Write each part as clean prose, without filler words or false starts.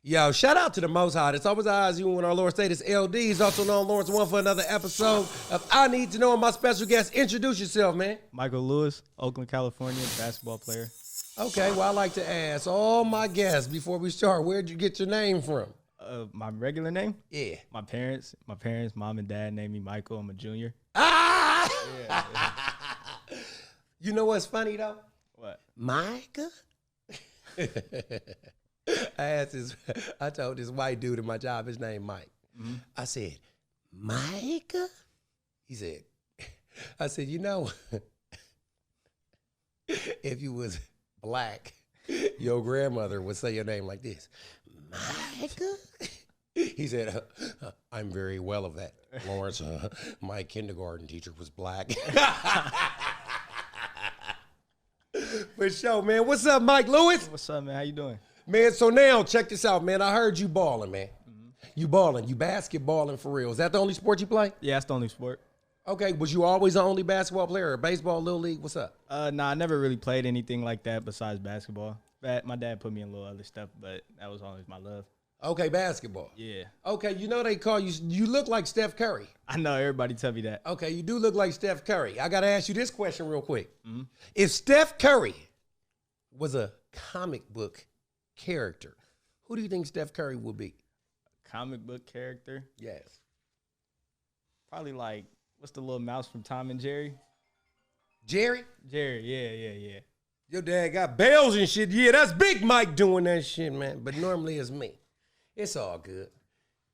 Yo, shout out to the Most High. It's always eyes you when our Lord say this L-Deez, also known Lawrence One for another episode of I Need to Know. And my special guest, introduce yourself, man. Michael Lewis, Oakland, California, basketball player. Okay, well, I like to ask all my guests before we start, where'd you get your name from? My regular name? Yeah. My parents, mom and dad named me Michael. I'm a junior. Ah! Yeah. You know what's funny, though? What? Micah? I told this white dude at my job, his name Mike. Mm-hmm. I said, Micah? He said, I said, you know, if you was black, your grandmother would say your name like this, Micah? He said, I'm very well of that, Lawrence. My kindergarten teacher was black. For sure, man. What's up, Mike Lewis? What's up, man? How you doing? Man, so now, check this out, man. I heard you balling, man. Mm-hmm. You balling. You basketballing for real. Is that the only sport you play? Yeah, that's the only sport. Okay, was you always the only basketball player or baseball, little league? What's up? Nah, I never really played anything like that besides basketball. My dad put me in a little other stuff, but that was always my love. Okay, basketball. Yeah. Okay, you know they call you look like Steph Curry. I know, everybody tell me that. Okay, you do look like Steph Curry. I got to ask you this question real quick. Mm-hmm. If Steph Curry was a comic book character, who do you think Steph Curry would be? Comic book character? Yes. Probably like, what's the little mouse from Tom and Jerry? Jerry? Jerry, yeah. Your dad got bells and shit. Yeah, that's Big Mike doing that shit, man. But normally it's me. It's all good.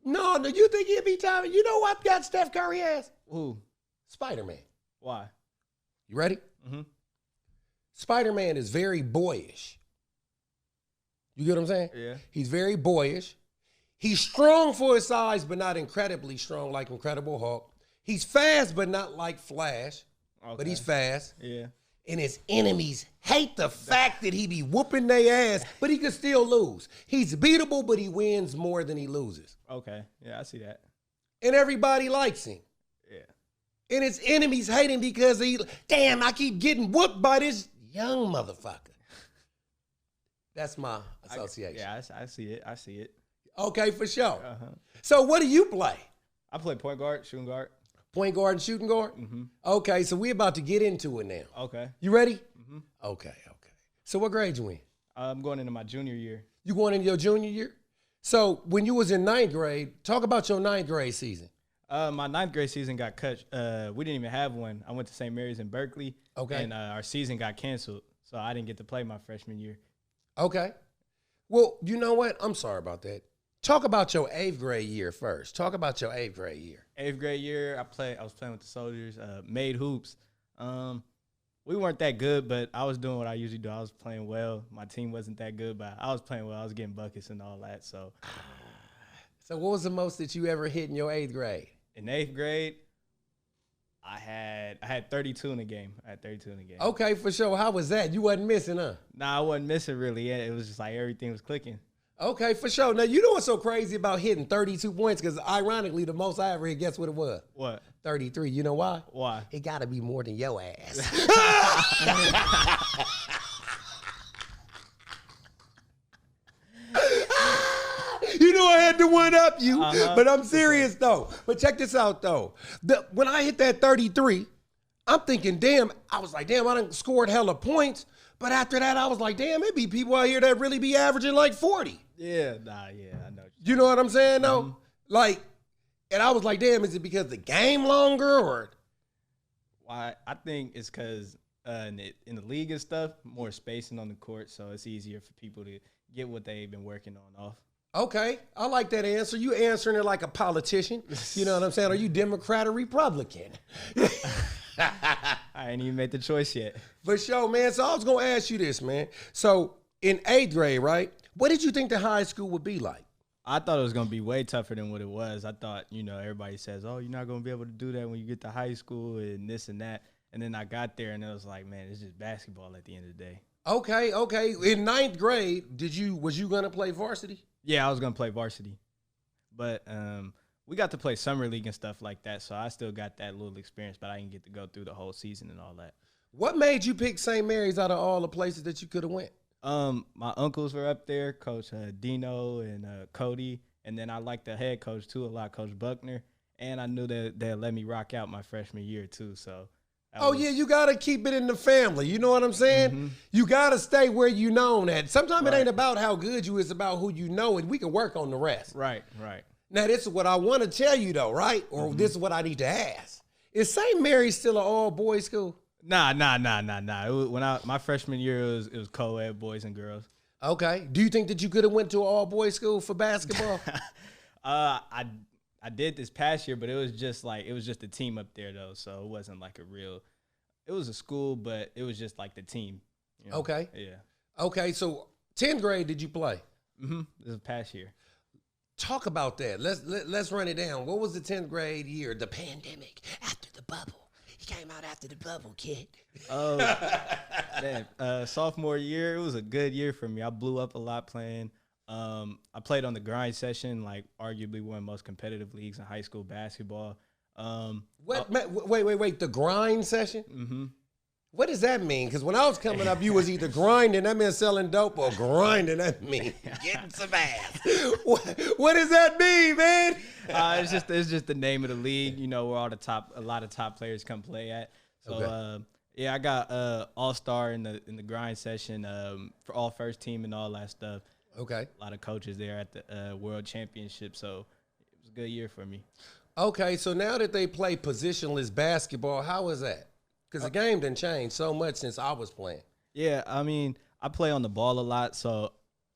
No, you think he'd be Tommy? You know what got Steph Curry ass? Who? Spider-Man. Why? You ready? Mm-hmm. Spider-Man is very boyish. You get what I'm saying? Yeah. He's very boyish. He's strong for his size, but not incredibly strong like Incredible Hulk. He's fast, but not like Flash. Okay. But he's fast. Yeah. And his enemies hate the fact that he be whooping their ass, but he can still lose. He's beatable, but he wins more than he loses. Okay. Yeah, I see that. And everybody likes him. Yeah. And his enemies hate him because I keep getting whooped by this young motherfucker. That's my association. I see it. Okay, for sure. Uh-huh. So what do you play? I play point guard, shooting guard. Point guard and shooting guard? Mm-hmm. Okay, so we're about to get into it now. Okay. You ready? Mm-hmm. Okay. So what grade you in? I'm going into my junior year. You going into your junior year? So when you was in ninth grade, talk about your ninth grade season. My ninth grade season got cut. We didn't even have one. I went to St. Mary's in Berkeley. Okay. And our season got canceled, so I didn't get to play my freshman year. Okay. Well, you know what? I'm sorry about that. Talk about your 8th grade year first. Talk about your 8th grade year. 8th grade year, I was playing with the Soldiers, made hoops. We weren't that good, but I was doing what I usually do. I was playing well. My team wasn't that good, but I was playing well. I was getting buckets and all that. So what was the most that you ever hit in your 8th grade? In 8th grade, I had 32 in the game. Okay, for sure. How was that? You wasn't missing, huh? Nah, I wasn't missing really. It was just like everything was clicking. Okay, for sure. Now, you know what's so crazy about hitting 32 points? Because ironically, the most I ever hit, guess what it was? What? 33. You know why? Why? It got to be more than your ass. You know I had to one-up you, but I'm serious, though. But check this out, though. When I hit that 33, I'm thinking, damn, I done scored hella points. But after that, I was like, damn, it be people out here that really be averaging like 40. Yeah, I know. You know what I'm saying, though? Mm-hmm. And I was like, damn, is it because the game longer or? Why? I think it's because in the league and stuff, more spacing on the court, so it's easier for people to get what they've been working on off. Okay, I like that answer. You answering it like a politician. You know what I'm saying? Are you Democrat or Republican? I ain't even made the choice yet. For sure, man. So I was going to ask you this, man. So in 8th grade, right, what did you think the high school would be like? I thought it was going to be way tougher than what it was. I thought, everybody says, oh, you're not going to be able to do that when you get to high school and this and that. And then I got there and it was like, man, it's just basketball at the end of the day. Okay. In 9th grade, was you going to play varsity? Yeah, I was going to play varsity. But we got to play summer league and stuff like that, so I still got that little experience, but I didn't get to go through the whole season and all that. What made you pick St. Mary's out of all the places that you could have went? My uncles were up there, Coach Dino and Cody, and then I liked the head coach too a lot, Coach Buckner, and I knew that they'd let me rock out my freshman year too. So, yeah, you gotta keep it in the family. You know what I'm saying? Mm-hmm. You gotta stay where you known at. Sometimes it ain't about how good you is, about who you know, and we can work on the rest. Right. Now this is what I want to tell you though, right? Or this is what I need to ask: is St. Mary's still an all boys school? Nah. It was, my freshman year, it was co-ed, boys and girls. Okay. Do you think that you could have went to an all boys school for basketball? I did this past year, but it was just a team up there though, so it wasn't like it was a school, but it was just like the team. You know? Okay. Yeah. Okay. So 10th grade, did you play? Mm-hmm. This was past year. Talk about that. Let's run it down. What was the 10th grade year? The pandemic, after the bubble. He came out after the bubble, kid. Oh, man. Sophomore year, it was a good year for me. I blew up a lot playing. I played on the grind session, like arguably one of the most competitive leagues in high school basketball. Wait. The grind session? Mm-hmm. What does that mean? Because when I was coming up, you was either grinding, that meant selling dope, or grinding, that mean getting some ass. What does that mean, man? It's just the name of the league, you know, where a lot of top players come play at. So okay. I got all-star in the grind session for all first team and all that stuff. Okay. A lot of coaches there at the World Championship, so it was a good year for me. Okay, so now that they play positionless basketball, how is that? Because the game done changed so much since I was playing. Yeah, I mean, I play on the ball a lot, so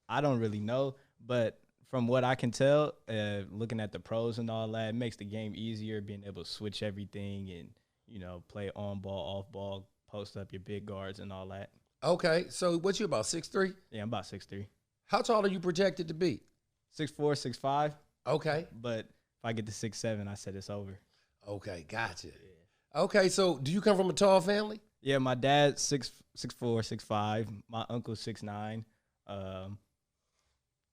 I don't really know. But from what I can tell, looking at the pros and all that, it makes the game easier, being able to switch everything and, you know, play on ball, off ball, post up your big guards and all that. Okay, so what you about, 6'3"? Yeah, I'm about 6'3". How tall are you projected to be? 6'4", 6'5". Okay. But if I get to 6'7", I said it's over. Okay, gotcha. Yeah. Okay, so do you come from a tall family? Yeah, my dad's 6'4", 6'5". My uncle's 6'9".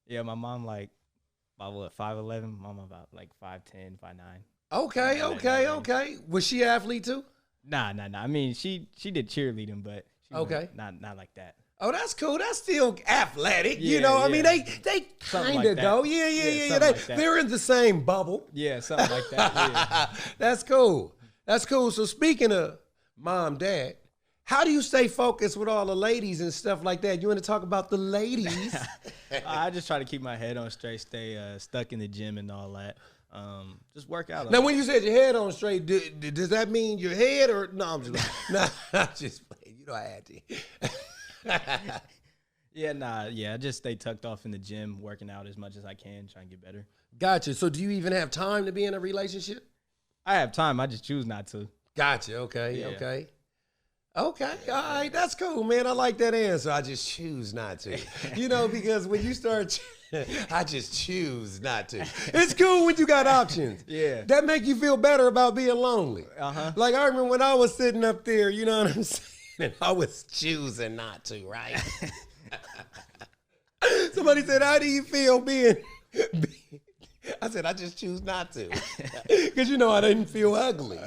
Yeah, my mom about 5'11". Mom about like 5'10", 5'9". Okay. Was she an athlete too? Nah. I mean, she did cheerleading, but she not like that. Oh, that's cool. That's still athletic. Yeah, you know, yeah. I mean, they kind of go. Yeah. They're in the same bubble. Yeah, something like that. Yeah. That's cool. So speaking of mom, dad, how do you stay focused with all the ladies and stuff like that? You want to talk about the ladies? I just try to keep my head on straight, stay stuck in the gym and all that. Just work out. Now, when you said your head on straight, does that mean your head or no? I'm just I'm just playing. You know, I had to. Yeah, I just stay tucked off in the gym, working out as much as I can, trying to get better. Gotcha. So do you even have time to be in a relationship? I have time. I just choose not to. Gotcha. Okay. All right. That's cool, man. I like that answer. I just choose not to. You know, because when you start, I just choose not to. It's cool when you got options. Yeah. That make you feel better about being lonely. Uh-huh. Like I remember when I was sitting up there, you know what I'm saying? I was choosing not to, right? Somebody said, how do you feel being I said, I just choose not to. Because, you know, I didn't feel ugly.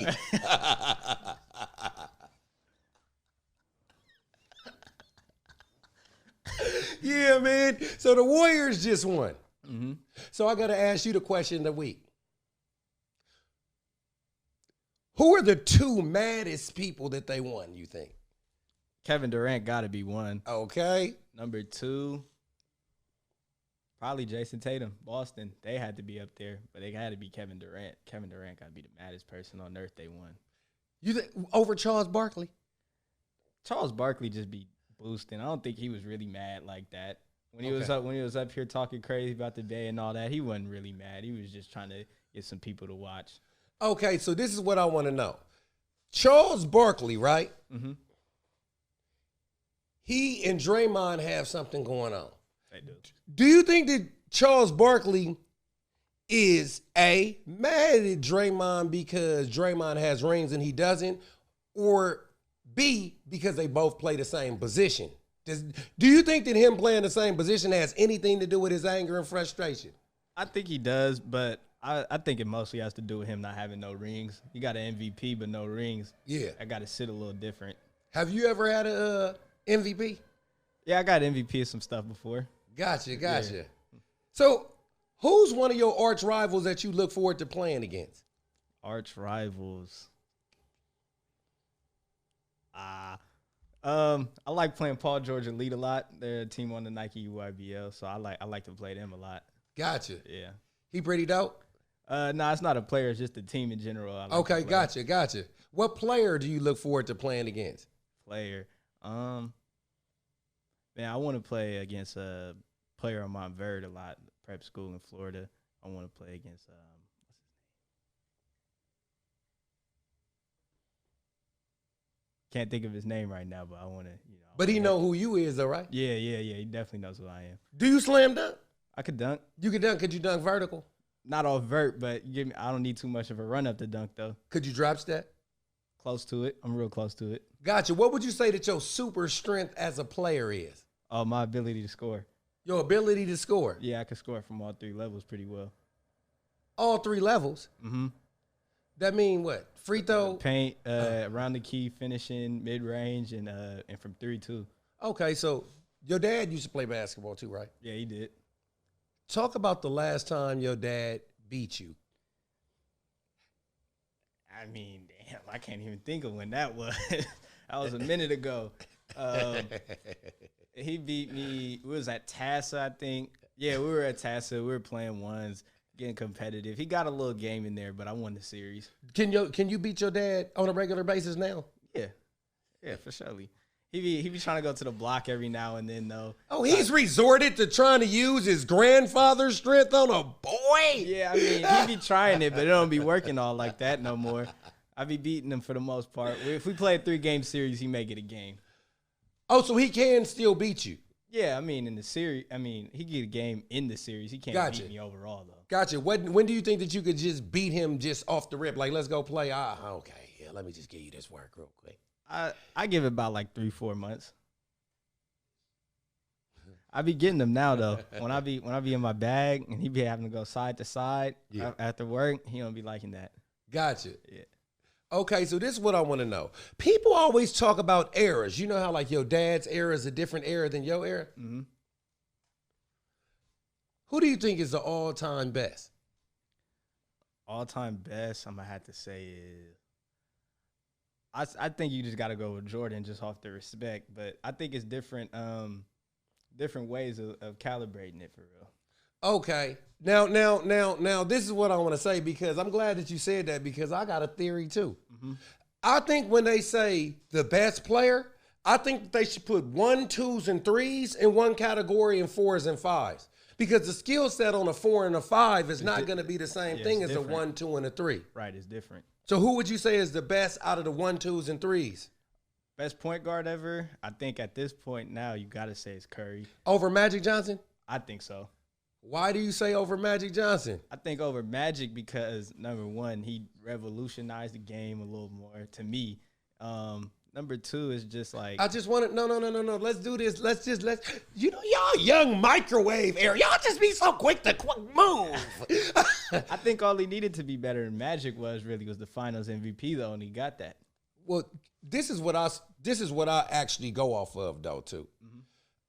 Yeah, man. So the Warriors just won. Mm-hmm. So I got to ask you the question of the week. Who are the two maddest people that they won, you think? Kevin Durant got to be one. Okay. Number two, probably Jason Tatum, Boston. They had to be up there, but they had to be Kevin Durant. Kevin Durant got to be the maddest person on earth they won. You think over Charles Barkley? Charles Barkley just be boosting. I don't think he was really mad like that. When he was up here talking crazy about the Bay and all that, he wasn't really mad. He was just trying to get some people to watch. Okay, so this is what I want to know. Charles Barkley, right? Mm-hmm. He and Draymond have something going on. They do. Do you think that Charles Barkley is A, mad at Draymond because Draymond has rings and he doesn't, or B, because they both play the same position? Do you think that him playing the same position has anything to do with his anger and frustration? I think he does, but I think it mostly has to do with him not having no rings. He got an MVP, but no rings. Yeah. I got to sit a little different. Have you ever had a MVP? Yeah, I got MVP of some stuff before. Gotcha. Yeah. So, who's one of your arch rivals that you look forward to playing against? Arch rivals. I like playing Paul George Elite a lot. They're a team on the Nike UIBL, so I like to play them a lot. Gotcha. Yeah. He pretty dope? No, it's not a player. It's just the team in general. Okay, gotcha. What player do you look forward to playing against? Player. Man, I want to play against a player on Mount Verde a lot, prep school in Florida. I want to play against can't think of his name right now, but I want to, But he know who you is, though, right? Yeah. He definitely knows who I am. Do you slam dunk? I could dunk. You could dunk. Could you dunk vertical? Not all vert, but I don't need too much of a run up to dunk, though. Could you drop step? Close to it. I'm real close to it. Gotcha. What would you say that your super strength as a player is? Oh, my ability to score. Your ability to score? Yeah, I can score from all 3 levels pretty well. All 3 levels? Mm-hmm. That mean what? Free throw? Paint, around the key, finishing, mid-range, and from 3 too. Okay, so your dad used to play basketball too, right? Yeah, he did. Talk about the last time your dad beat you. I mean, damn, I can't even think of when that was. That was a minute ago. He beat me. We was at Tassa, I think. Yeah, we were at Tassa. We were playing ones, getting competitive. He got a little game in there, but I won the series. Can you beat your dad on a regular basis now? Yeah, for surely. He be trying to go to the block every now and then, though. Oh, he's resorted to trying to use his grandfather's strength on a boy? Yeah, I mean, he be trying it, but it don't be working all like that no more. I be beating him for the most part. If we play a 3-game series, he may get a game. Oh, so he can still beat you? Yeah, I mean, in the series, he get a game in the series. He can't beat me overall, though. Gotcha. When do you think that you could just beat him just off the rip? Like, let's go play. Okay, yeah, let me just give you this work real quick. I give it about like 3-4 months. I be getting them now though. When I be in my bag and he be having to go side to side after work, he don't be liking that. Gotcha. Yeah. Okay, so this is what I want to know. People always talk about eras. You know how like your dad's era is a different era than your era? Mm-hmm. Who do you think is the all-time best? All-time best, I'm going to have to say is, I think you just got to go with Jordan just off the respect, but I think it's different ways of calibrating it for real. Okay. Now, this is what I want to say because I'm glad that you said that because I got a theory too. Mm-hmm. I think when they say the best player, I think they should put 1, 2s, and 3s in one category and 4s and 5s. Because the skill set on a 4 and a 5 is not going to be the same thing as different. A 1, 2, and a 3. Right, it's different. So who would you say is the best out of the 1, 2s, and 3s? Best point guard ever? I think at this point now you got to say it's Curry. Over Magic Johnson? I think so. Why do you say over Magic Johnson? I think over Magic because, number one, he revolutionized the game a little more to me. Number two is just like I just want to no. Let's do this. Let's y'all young microwave era. Y'all just be so quick to move. I think all he needed to be better than Magic was the Finals MVP though, and he got that. Well, this is what I actually go off of though too. Mm-hmm.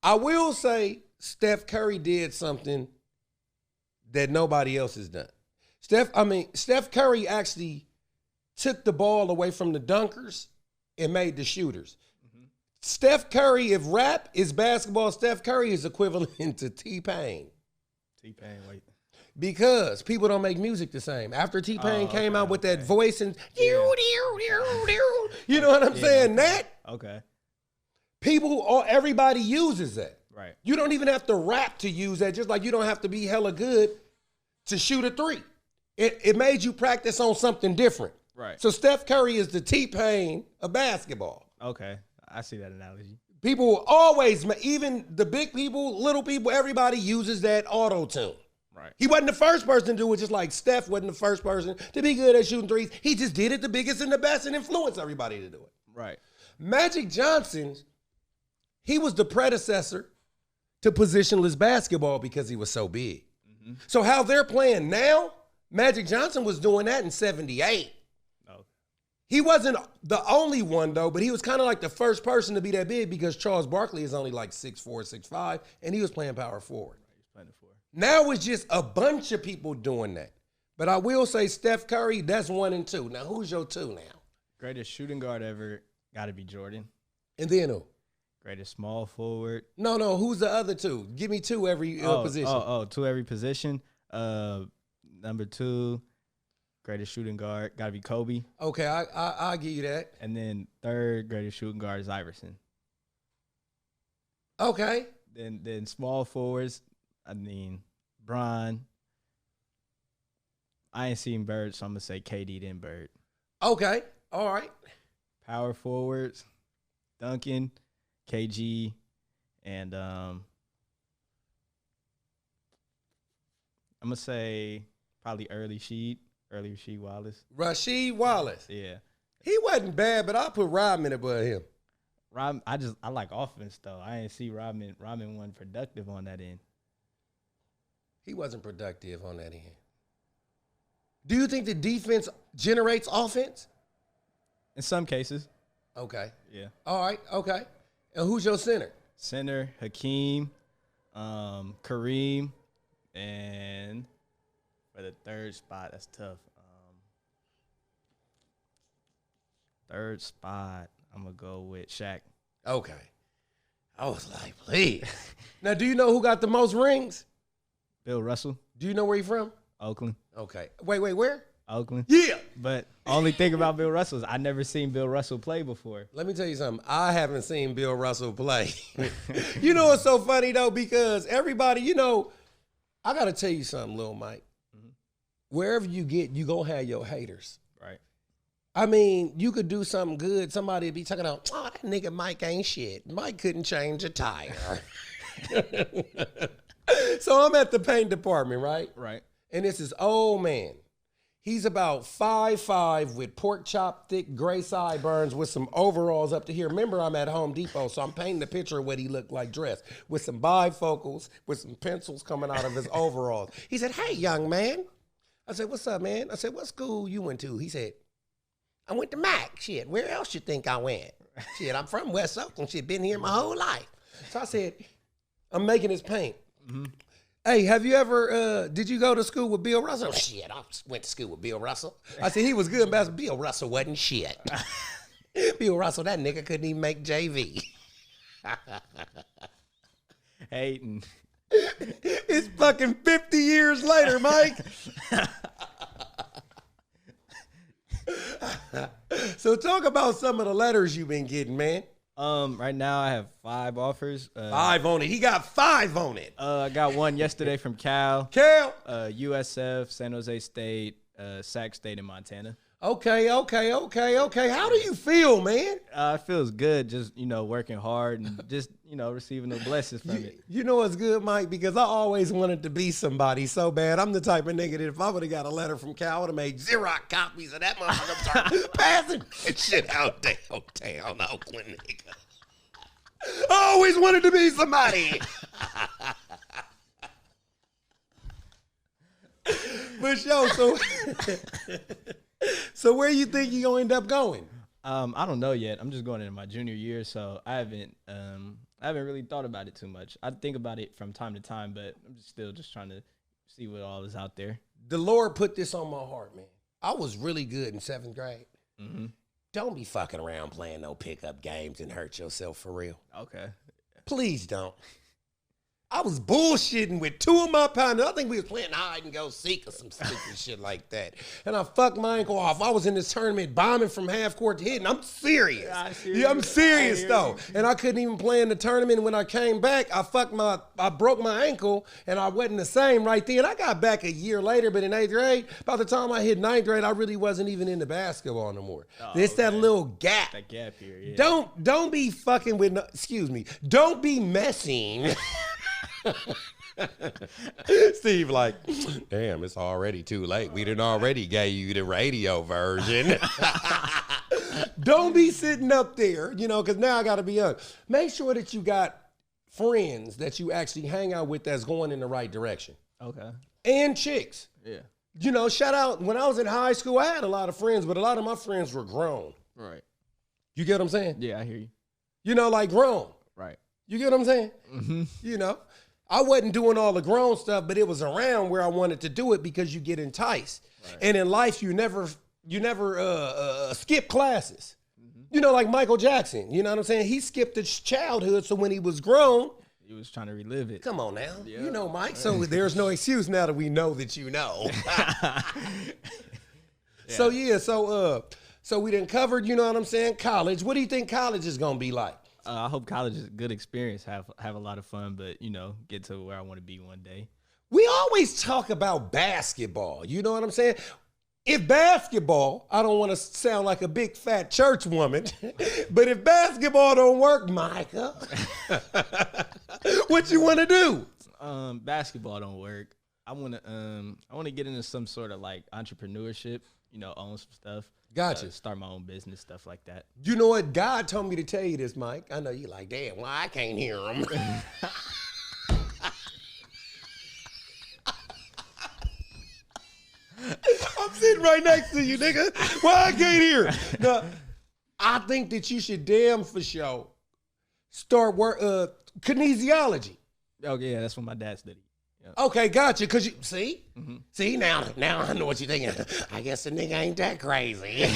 I will say Steph Curry did something that nobody else has done. Steph Curry actually took the ball away from the dunkers and made the shooters. Mm-hmm. Steph Curry, if rap is basketball, Steph Curry is equivalent to T-Pain. T-Pain, wait. Because people don't make music the same. After T-Pain came out with that voice and you know what I'm saying? That everybody uses that. Right. You don't even have to rap to use that, just like you don't have to be hella good to shoot a 3. It made you practice on something different. Right. So Steph Curry is the T-Pain of basketball. Okay. I see that analogy. People always, even the big people, little people, everybody uses that auto-tune. Right. He wasn't the first person to do it, just like Steph wasn't the first person to be good at shooting 3s. He just did it the biggest and the best and influenced everybody to do it. Right. Magic Johnson, he was the predecessor to positionless basketball because he was so big. Mm-hmm. So how they're playing now, Magic Johnson was doing that in 78. He wasn't the only one, though, but he was kind of like the first person to be that big because Charles Barkley is only like 6'4", 6'5", and he was playing power forward. He's playing the 4. Now it's just a bunch of people doing that. But I will say Steph Curry, that's 1 and 2. Now, who's your 2 now? Greatest shooting guard ever, got to be Jordan. And then who? Greatest small forward. No, who's the other 2? Give me 2 every position. 2 every position. Number 2, greatest shooting guard, got to be Kobe. Okay, I'll give you that. And then 3rd greatest shooting guard is Iverson. Okay. Then small forwards, I mean, Bron. I ain't seen Bird, so I'm going to say KD then Bird. Okay, all right. Power forwards, Duncan, KG, and I'm going to say probably early Rasheed Wallace. Rasheed Wallace. Yeah. He wasn't bad, but I put Rodman above him. I like offense, though. I ain't see Rodman wasn't productive on that end. He wasn't productive on that end. Do you think the defense generates offense? In some cases. Okay. Yeah. All right, okay. And who's your center? Center, Hakeem, Kareem, and for the 3rd spot, that's tough. 3rd spot, I'm going to go with Shaq. Okay. I was like, please. Now, do you know who got the most rings? Bill Russell. Do you know where he's from? Oakland. Okay. Wait, where? Oakland. Yeah. But only thing about Bill Russell is I never seen Bill Russell play before. Let me tell you something. I haven't seen Bill Russell play. You know what's so funny, though? Because everybody, I got to tell you something, Lil Mike. Mm-hmm. Wherever you get, you going to have your haters. Right. I mean, you could do something good. Somebody would be talking about, oh, that nigga Mike ain't shit. Mike couldn't change a tire. So I'm at the paint department, right? Right. And this is old man. He's about 5'5" with pork chop thick gray sideburns with some overalls up to here. Remember, I'm at Home Depot, so I'm painting a picture of what he looked like dressed with some bifocals, with some pencils coming out of his overalls. He said, hey, young man. I said, what's up, man? I said, what school you went to? He said, I went to Mac. Shit, where else you think I went? Shit, I'm from West Oakland. Shit, been here my whole life. So I said, I'm making his paint. Mm-hmm. Hey, have you ever, did you go to school with Bill Russell? Shit, I went to school with Bill Russell. I said, he was good, but Bill Russell wasn't shit. Bill Russell, that nigga couldn't even make JV. Hating. It's fucking 50 years later, Mike. So talk about some of the letters you've been getting, man. Right now I have 5 offers. 5 on it. He got 5 on it. I got one yesterday from Cal. USF, San Jose State, Sac State, and Montana. Okay. How do you feel, man? It feels good just, working hard and just, receiving the blessings from it. You know what's good, Mike? Because I always wanted to be somebody so bad. I'm the type of nigga that if I would have got a letter from Cal, I would have made Xerox copies of that motherfucker passing that shit out downtown Oakland, nigga. I always wanted to be somebody. But so where you think you gonna end up going? I don't know yet. I'm just going into my junior year, so I haven't really thought about it too much. I think about it from time to time, but I'm still trying to see what all is out there. The Lord put this on my heart, man. I was really good in 7th grade. Mm-hmm. Don't be fucking around playing no pickup games and hurt yourself for real. Okay. Please don't. I was bullshitting with 2 of my partners. I think we was playing hide and go seek or some stupid shit like that. And I fucked my ankle off. I was in this tournament bombing from half court to hitting. I'm serious. I'm serious though. And I couldn't even play in the tournament. And when I came back, I broke my ankle and I wasn't the same right then. I got back a year later, but in 8th grade, by the time I hit 9th grade, I really wasn't even into basketball no more. It's that little gap. That gap here, yeah. Don't be fucking with, don't be messing. Steve like, damn, it's already too late. We done already gave you the radio version. Don't be sitting up there, because now I got to be young. Make sure that you got friends that you actually hang out with that's going in the right direction. Okay. And chicks. Yeah. You know, shout out, when I was in high school, I had a lot of friends, but a lot of my friends were grown. Right. You get what I'm saying? Yeah, I hear you. You know, like grown. Right. You get what I'm saying? Mm-hmm. You know, I wasn't doing all the grown stuff, but it was around where I wanted to do it because you get enticed. Right. And in life, you never skip classes. Mm-hmm. You know, like Michael Jackson. You know what I'm saying? He skipped his childhood, so when he was grown, he was trying to relive it. Come on now. Yeah. You know, Mike. So there's no excuse now that we know that you know. Yeah. So we done covered, you know what I'm saying, college. What do you think college is going to be like? I hope college is a good experience, have a lot of fun, but, you know, get to where I want to be one day. We always talk about basketball. You know what I'm saying? If basketball, I don't want to sound like a big fat church woman, but if basketball don't work, Micah, what you want to do? Basketball don't work. I want to get into some sort of like entrepreneurship, you know, own some stuff. Gotcha. Start my own business, stuff like that. You know what? God told me to tell you this, Mike. I know you like, damn, why I can't hear him. I'm sitting right next to you, nigga. Why I can't hear? No, I think that you should damn for sure start work kinesiology. Oh yeah, that's what my dad studied. Yep. Okay, gotcha. Cause you see, see now I know what you're thinking. I guess the nigga ain't that crazy.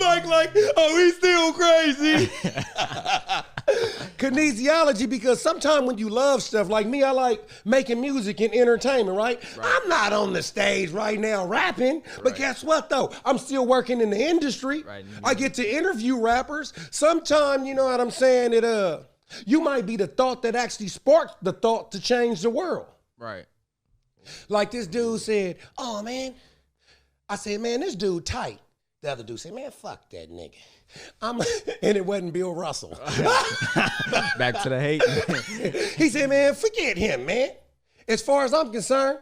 Mike, like, oh, he's still crazy. Kinesiology, because sometimes when you love stuff, like me, I like making music and entertainment, right? I'm not on the stage right now rapping, but guess what, though? I'm still working in the industry. Right. I get to interview rappers. Sometimes, you know what I'm saying, you might be the thought that actually sparked the thought to change the world. Right. Like this dude said, oh, man. I said, man, this dude tight. The other dude said, man, fuck that nigga. And it wasn't Bill Russell. Back to the hate. He said, man, forget him, man. As far as I'm concerned,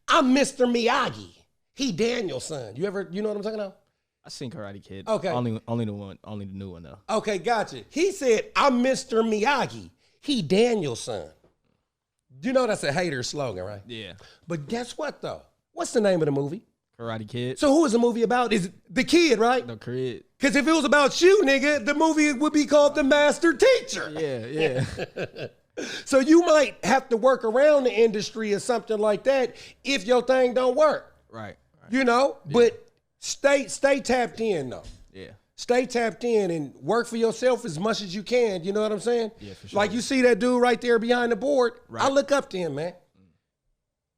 I'm Mr. Miyagi. He Daniel's son. You know what I'm talking about? I seen Karate Kid. Okay. Only the new one though. Okay, gotcha. He said, I'm Mr. Miyagi. He Daniel's son. You know that's a hater slogan, right? Yeah. But guess what though? What's the name of the movie? Karate Kid. So who is the movie about? Is it the kid, right? The kid. Because if it was about you, nigga, the movie would be called The Master Teacher. Yeah. So you might have to work around the industry or something like that if your thing don't work. Right. You know? Yeah. But stay tapped in, though. Yeah. Stay tapped in and work for yourself as much as you can. You know what I'm saying? Yeah, for sure. Like you see that dude right there behind the board. Right. I look up to him, man.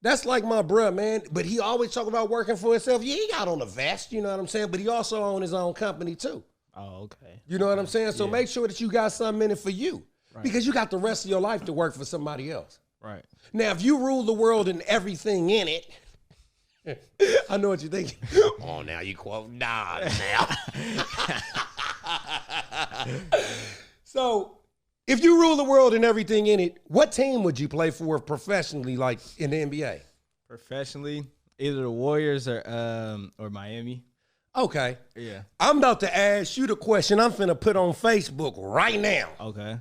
That's like my bruh, man. But he always talk about working for himself. Yeah, he got on a vest, you know what I'm saying? But he also own his own company, too. Oh, okay. You know what I'm saying? So make sure that you got something in it for you. Right. Because you got the rest of your life to work for somebody else. Right. Now, if you rule the world and everything in it, I know what you're thinking. Oh, now you quote Nas now. So, if you rule the world and everything in it, what team would you play for professionally, like in the NBA? Professionally, either the Warriors or Miami. Okay. Yeah. I'm about to ask you the question I'm finna put on Facebook right now. Okay.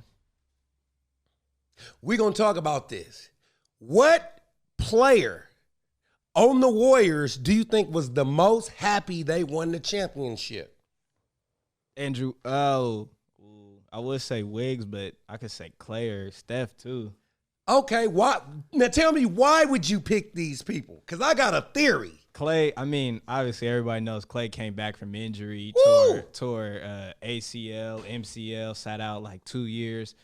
We're gonna talk about this. What player on the Warriors do you think was the most happy they won the championship? Andrew, I would say Wiggs, but I could say Clay or Steph too. Okay, why? Now tell me, why would you pick these people? Because I got a theory. Clay, I mean, obviously everybody knows Clay came back from injury, tore ACL, MCL, sat out like 2 years.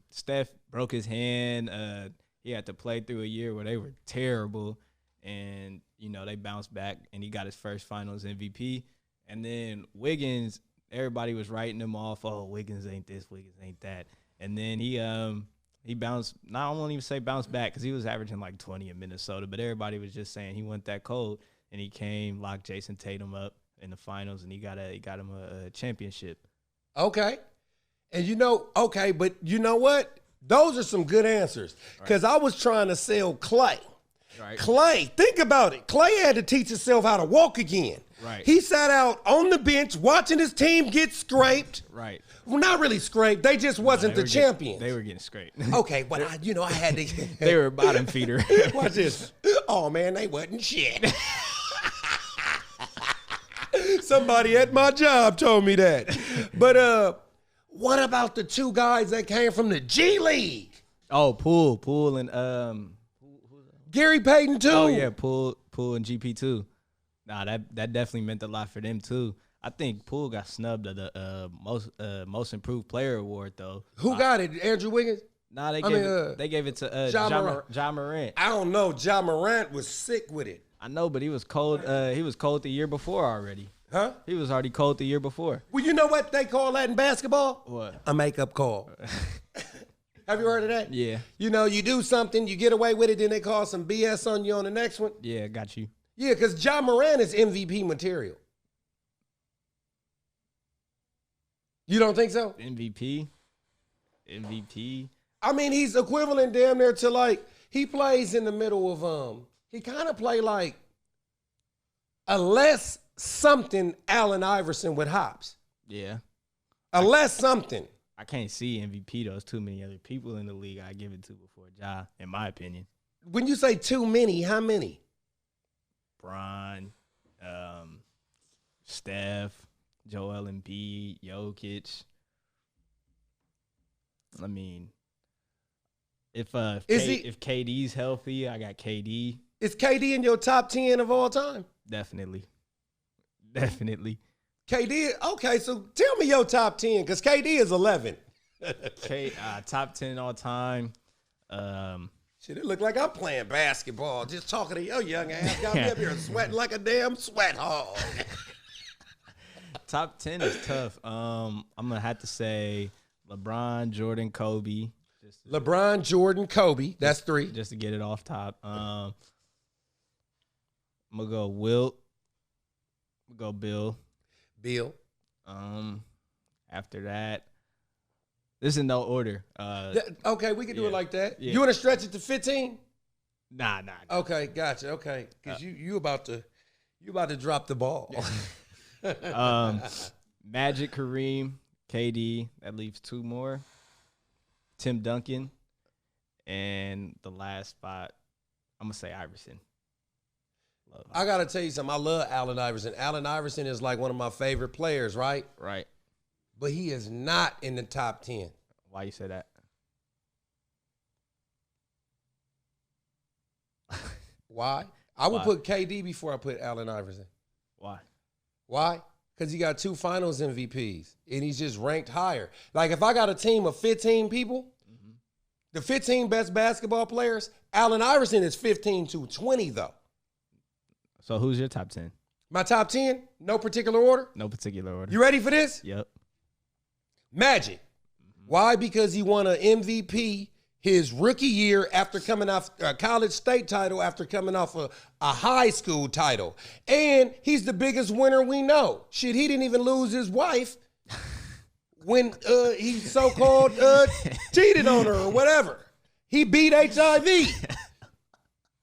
Steph broke his hand. He had to play through a year where they were terrible, and you know they bounced back, and he got his first Finals MVP. And then Wiggins, everybody was writing him off. Oh, Wiggins ain't this, Wiggins ain't that. And then he bounced. I won't even say bounced back because he was averaging like 20 in Minnesota, but everybody was just saying he went that cold. And he came, locked Jason Tatum up in the finals, and he got him a championship. Okay, and but you know what? Those are some good answers because I was trying to sell Clay. Right. Clay, think about it. Clay had to teach himself how to walk again. Right. He sat out on the bench watching his team get scraped. Right. Well, not really scraped. They just wasn't the champions. They were getting scraped. Okay, but I had to. They were bottom feeder. Watch this. Oh, man, they wasn't shit. Somebody at my job told me that. But what about the two guys that came from the G League? Oh, Poole and Gary Payton too. Oh yeah, Poole and GP too. Nah, that definitely meant a lot for them too. I think Poole got snubbed of the most improved player award though. Who got it? Andrew Wiggins? Nah, they gave it to Ja Morant. I don't know. Ja Morant was sick with it. I know, but he was cold. He was cold the year before already. Huh? He was already cold the year before. Well, you know what they call that in basketball? What? A makeup call. Have you heard of that? Yeah. You know, you do something, you get away with it, then they call some BS on you on the next one. Yeah, got you. Yeah, because Ja Morant is MVP material. You don't think so? MVP. I mean, he's equivalent damn near to like, he plays in the middle of, he kind of play like a less something Allen Iverson with hops. Yeah. A less something. I can't see MVP though. There's too many other people in the league I give it to before Ja, in my opinion. When you say too many, how many? Bron, Steph, Joel Embiid, Jokic. I mean, if KD's healthy, I got KD. Is KD in your top 10 of all time? Definitely. KD, okay, so tell me your top 10, because KD is 11. Top 10 all time. Shit, it look like I'm playing basketball, just talking to your young ass. Got me up here sweating like a damn sweat hog. Top 10 is tough. I'm going to have to say LeBron, Jordan, Kobe. LeBron, Jordan, Kobe. That's three. Just to get it off top. I'm going to go Wilt. I'm going to go Bill. After that, this is in no order. Okay, we can do it like that. Yeah. You want to stretch it to 15? Nah. Okay, gotcha. Okay, because you about to drop the ball. Magic, Kareem, KD. That leaves two more. Tim Duncan, and the last spot, I'm gonna say Iverson. I gotta tell you something. I love Allen Iverson. Allen Iverson is like one of my favorite players, right? Right. But he is not in the top 10. Why you say that? Why? I would put KD before I put Allen Iverson. Why? Because he got 2 finals MVPs, and he's just ranked higher. Like, if I got a team of 15 people, the 15 best basketball players, Allen Iverson is 15 to 20, though. So who's your top 10? My top 10, no particular order? No particular order. You ready for this? Yep. Magic. Why? Because he won an MVP his rookie year after coming off a college state title, after coming off a high school title. And he's the biggest winner we know. Shit, he didn't even lose his wife when he so-called cheated on her or whatever. He beat HIV.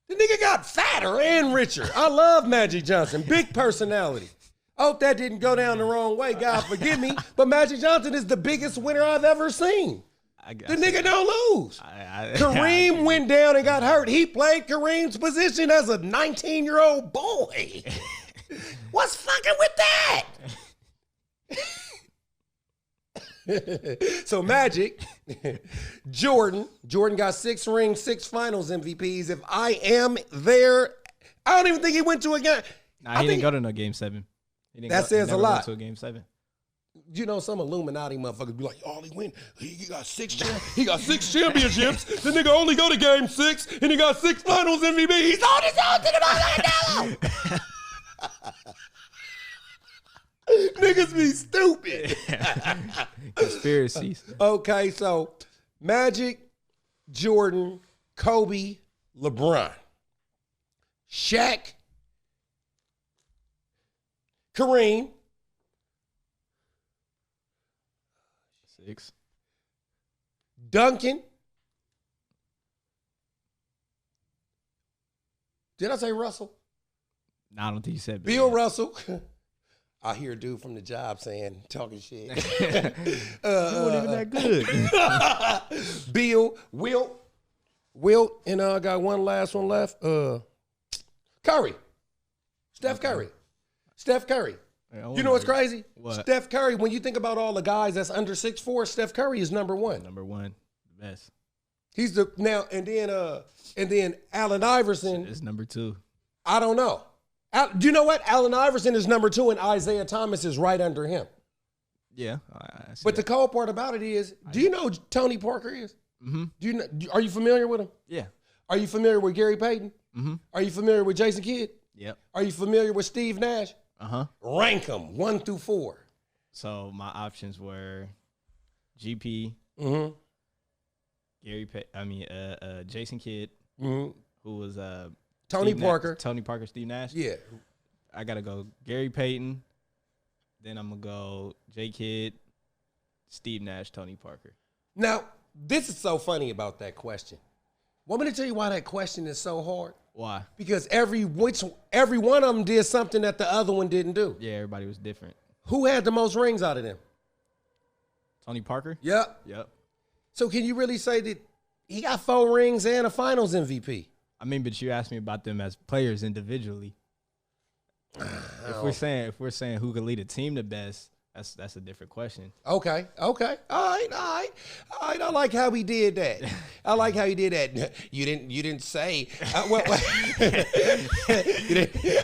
The nigga got fatter and richer. I love Magic Johnson. Big personality. I hope that didn't go down the wrong way. God forgive me. But Magic Johnson is the biggest winner I've ever seen. The nigga don't lose. Kareem went down and got hurt. He played Kareem's position as a 19-year-old boy. What's fucking with that? So Magic, Jordan got 6 rings, 6 finals MVPs. If I am there, I don't even think he went to a game. Nah, he didn't go to no game 7. That says a lot. To a game 7. You know, some Illuminati motherfuckers be like, all he win, he got 6 championships. The nigga only go to game 6, and he got 6 finals MVP. He's on his own to the motherfucking Niggas be stupid. Conspiracies. Okay, so Magic, Jordan, Kobe, LeBron, Shaq, Kareem, 6. Duncan, Did I say Russell? No, I don't think you said Bill Russell. I hear a dude from the job talking shit. You weren't even that good. Bill, Wilt, and I got one last one left. Curry. Steph Curry. Steph Curry. You know what's crazy? What? Steph Curry, when you think about all the guys that's under 6'4", Steph Curry is number one. Number one. The best. He's the now and then Allen Iverson is number two. I don't know. Do you know what? Allen Iverson is number two, and Isaiah Thomas is right under him. Yeah, but the cool part about it is, do you know who Tony Parker is? Mm-hmm. Do you know? Are you familiar with him? Yeah. Are you familiar with Gary Payton? Mm-hmm. Are you familiar with Jason Kidd? Yep. Are you familiar with Steve Nash? Uh-huh. Rank them 1 through 4. So my options were GP, Jason Kidd, who was Tony Parker. Tony Parker, Steve Nash. Yeah. I gotta go Gary Payton. Then I'm gonna go J Kidd, Steve Nash, Tony Parker. Now, this is so funny about that question. Want me to tell you why that question is so hard? Why? Because every one of them did something that the other one didn't do. Yeah, everybody was different. Who had the most rings out of them? Tony Parker? Yep. So can you really say that he got 4 rings and a finals MVP? I mean, but you asked me about them as players individually. If we're saying who could lead a team the best, that's a different question. Okay. All right. I like how he did that. I like how he did that. You didn't say.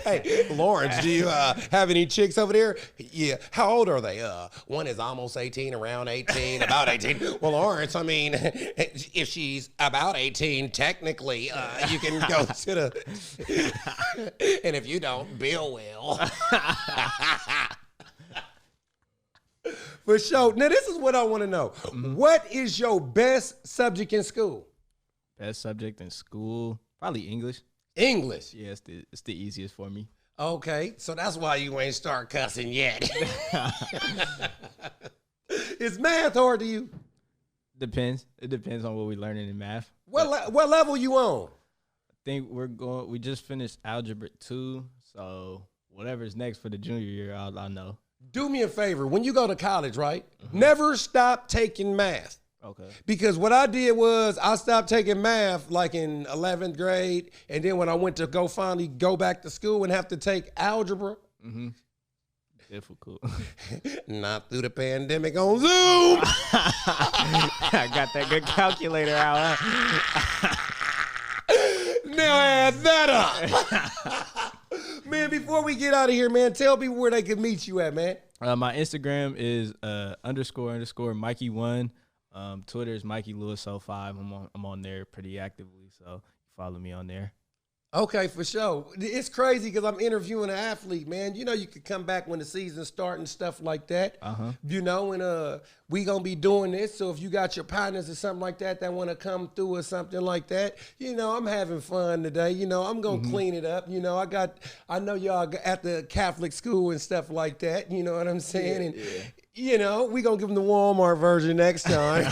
Hey, Lawrence, do you have any chicks over there? Yeah. How old are they? One is almost 18, around 18, about 18. Well, Lawrence, I mean, if she's about 18, technically, you can go to the. And if you don't, Bill will. For sure. Now, this is what I want to know. What is your best subject in school? Best subject in school? Probably English. English? Yeah, it's the easiest for me. Okay, so that's why you ain't start cussing yet. Is math hard to you? Depends. It depends on what we're learning in math. What level you on? I think we just finished Algebra 2, so whatever's next for the junior year, I'll know. Do me a favor. When you go to college, right? Never stop taking math. Okay. Because what I did was I stopped taking math like in 11th grade. And then when I went to finally go back to school and have to take algebra. Difficult. Not through the pandemic on Zoom. I got that good calculator out. Now add that up. Man, before we get out of here, man, tell people where they can meet you at, man. My Instagram is _ Mikey1. Twitter is Mikey Lewis 05. I'm on there pretty actively, so follow me on there. Okay, for sure. It's crazy because I'm interviewing an athlete, man. You know, you could come back when the season starts and stuff like that. You know, and we going to be doing this. So if you got your partners or something like that want to come through or something like that, you know, I'm having fun today. You know, I'm going to clean it up. You know, I know y'all at the Catholic school and stuff like that. You know what I'm saying? Yeah, and, you know, we going to give them the Walmart version next time.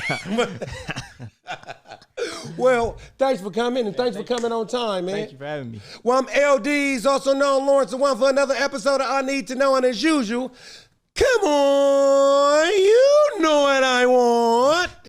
Well, thanks for coming, and thanks for coming on time, man. Thank you for having me. Well, I'm L-Deez, also known Lawrence the One, for another episode of I Need to Know, and as usual, come on, you know what I want.